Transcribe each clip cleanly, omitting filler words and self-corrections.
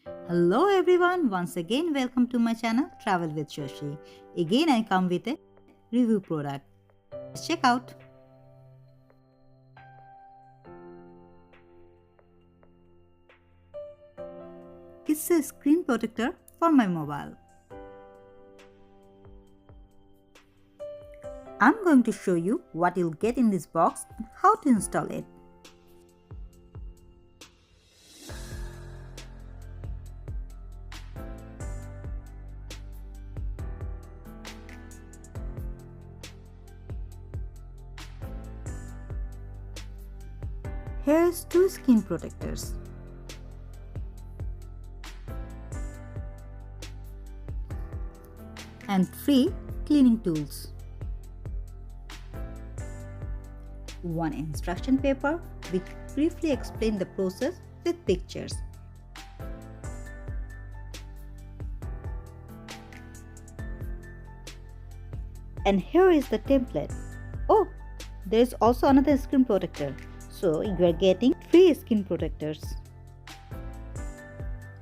Hello everyone, once again welcome to my channel Travel with Shoshi. Again I come with a review product. Let's check out. It's a screen protector for my mobile. I'm going to show you what you'll get in this box and how to install it. Here's two screen protectors. And 3 cleaning tools. One instruction paper which briefly explains the process with pictures. And here is the template. Oh, there is also another screen protector. So you are getting 3 screen protectors.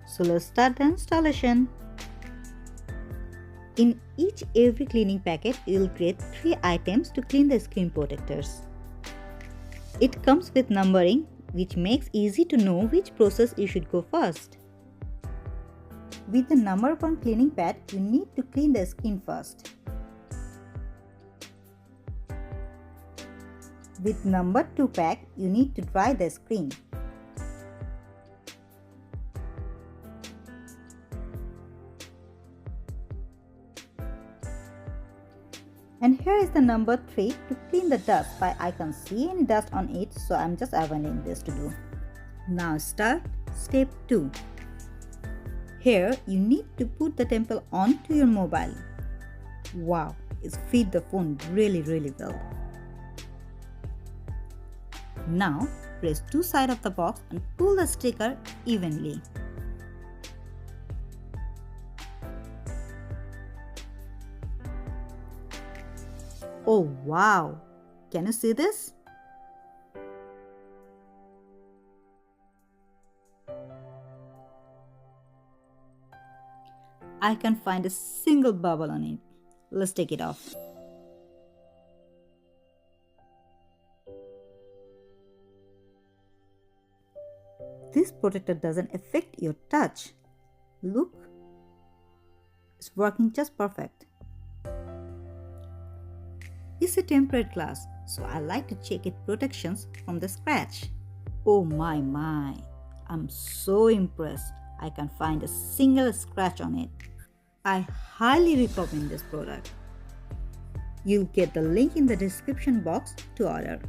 So let's start the installation. In every cleaning packet, you will get 3 items to clean the screen protectors. It comes with numbering, which makes easy to know which process you should go first. With the number 1 cleaning pad, you need to clean the screen first. With number 2 pack, you need to dry the screen. And here is the number 3 to clean the dust, but I can't see any dust on it, so I'm just avoiding this to do. Now start step 2. Here you need to put the temple onto your mobile. Wow, it fits the phone really well. Now press 2 sides of the box and pull the sticker evenly. Oh wow! Can you see this? I can't find a single bubble on it. Let's take it off. This protector doesn't affect your touch. Look, it's working just perfect. It's a tempered glass, so I like to check its protections from the scratch. Oh my, I'm so impressed. I can't find a single scratch on it. I highly recommend this product. You'll get the link in the description box to order.